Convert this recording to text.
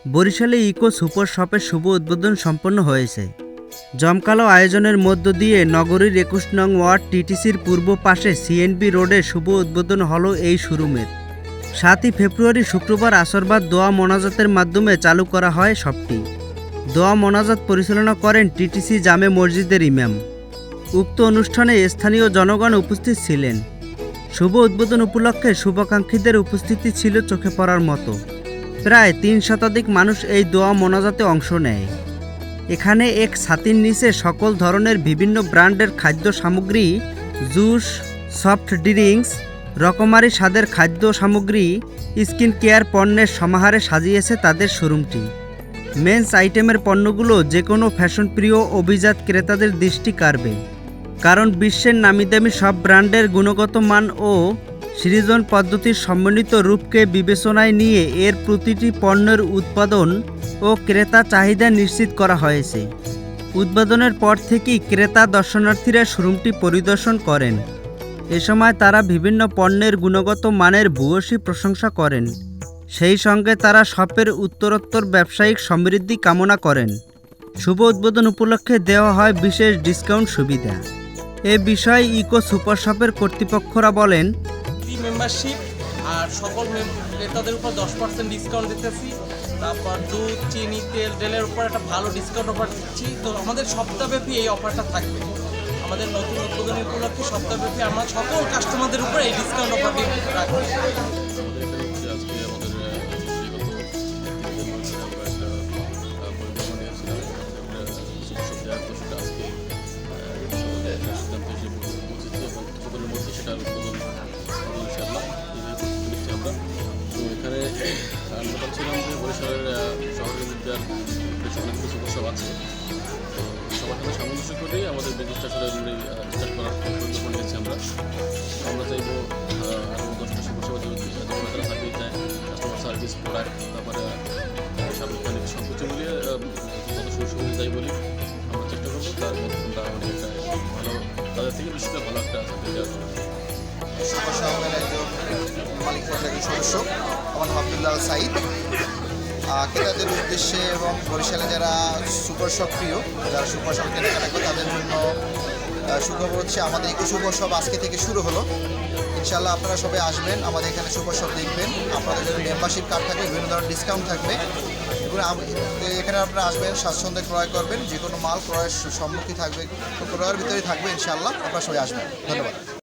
বরিশালে eco super শপের শুভ উদ্বোধন সম্পন্ন হয়েছে। জমকালো আয়োজনের মধ্য দিয়ে নগরীর ২১ নং ওয়ার্ড টিটিসির পূর্ব পাশে সিএনবি রোডে শুভ উদ্বোধন হলো এই শোরুমের। ৭ই ফেব্রুয়ারি শুক্রবার আসরবাদ দোয়া মোনাজাতের মাধ্যমে চালু করা হয় শপটি। দোয়া মোনাজাত পরিচালনা করেন টিটিসি জামে মসজিদের ইমাম। উক্ত অনুষ্ঠানে স্থানীয় জনগণ উপস্থিত ছিলেন। শুভ উদ্বোধন উপলক্ষে শুভাকাঙ্ক্ষীদের উপস্থিতি ছিল চোখে পড়ার মতো। প্রায় ৩ শতাধিক মানুষ এই দোয়া মোনাজাতে অংশ নেয়। এখানে এক ছাতির নিচে সকল ধরনের বিভিন্ন ব্র্যান্ডের খাদ্য সামগ্রী, জুস, সফট ড্রিঙ্কস, রকমারি স্বাদের খাদ্য সামগ্রী, স্কিন কেয়ার পণ্যের সমাহারে সাজিয়েছে তাদের শোরুমটি। মেন্স আইটেমের পণ্যগুলো যে কোনো ফ্যাশনপ্রিয় অভিজাত ক্রেতাদের দৃষ্টি কাড়বে, কারণ বিশ্বের নামিদামি সব ব্র্যান্ডের গুণগত মান ও সৃজন পদ্ধতির সম্মিলিত রূপকে বিবেচনায় নিয়ে এর প্রতিটি পণ্যের উৎপাদন ও ক্রেতা চাহিদা নিশ্চিত করা হয়েছে। উদ্বোধনের পর থেকেই ক্রেতা দর্শনার্থীরা শোরুমটি পরিদর্শন করেন। এ সময় তারা বিভিন্ন পণ্যের গুণগত মানের ভূয়সী প্রশংসা করেন। সেই সঙ্গে তারা শপের উত্তরোত্তর ব্যবসায়িক সমৃদ্ধি কামনা করেন। শুভ উদ্বোধন উপলক্ষে দেওয়া হয় বিশেষ ডিসকাউন্ট সুবিধা। এ বিষয়ে ইকো সুপার শপের কর্তৃপক্ষরা বলেন, মেম্বারশিপ আর সকল ক্রেতাদের উপর 10% ডিসকাউন্ট দিতেছি। তারপর দুধ, চিনি, তেল, ডেলের উপর একটা ভালো ডিসকাউন্ট অফার দিচ্ছি। তো আমাদের সপ্তাহব্যাপী এই অফারটা থাকবে। আমাদের নতুন উদ্বোধনী উপলক্ষে সপ্তাহব্যাপী আমরা সকল কাস্টমারদের উপর এই ডিসকাউন্ট অফারটি রাখবো। এখানে আমরা বলছিলাম যে বরিশালের শহরের মধ্যে আর অনেকগুলো সমস্যা আছে, তো সবার সাথে সামঞ্জস্য করেই আমাদের বিজনেসটা আসলে স্টার্ট করার পরিকল্পনা নিয়েছি আমরা চাইবো আরও 10টা সমস্যা যেমন তারা থাকতে চায়, কাস্টমার সার্ভিস, প্রোডাক্ট, তারপরে সার্ভিস সব কিছু মিলিয়ে যত সুবিধা যাই বলি আমরা চেষ্টা করবো তার মধ্যে আমরা একটা ভালো তাদের থেকে বেশি ভালো একটা সার্ভিস দেওয়ার জন্য। সুপার শপের একজন মালিক পর্যায়ের সদস্য আমার নাম আব্দুল্লাহ সাইদ। ক্রেতাদের উদ্দেশ্যে এবং বরিশালে যারা সুপার শপ প্রিয়, যারা সুপার শপ কেনাকাটা করে তাদের জন্য সুখবর হচ্ছে আমাদের ইকো সুপার শপ আজকে থেকে শুরু হলো। ইনশাআল্লাহ আপনারা সবাই আসবেন, আমাদের এখানে সুপার শপ দেখবেন। আপনাদের জন্য মেম্বারশিপ কার্ড থাকবে, বিভিন্ন ধরনের ডিসকাউন্ট থাকবে। এখানে আপনারা আসবেন, স্বাচ্ছন্দ্যে ক্রয় করবেন, যে কোনো মাল ক্রয়ের সম্মুখীন থাকবে, ক্রয়ের ভিতরেই থাকবে। ইনশাআল্লাহ আপনারা সবাই আসবেন। ধন্যবাদ।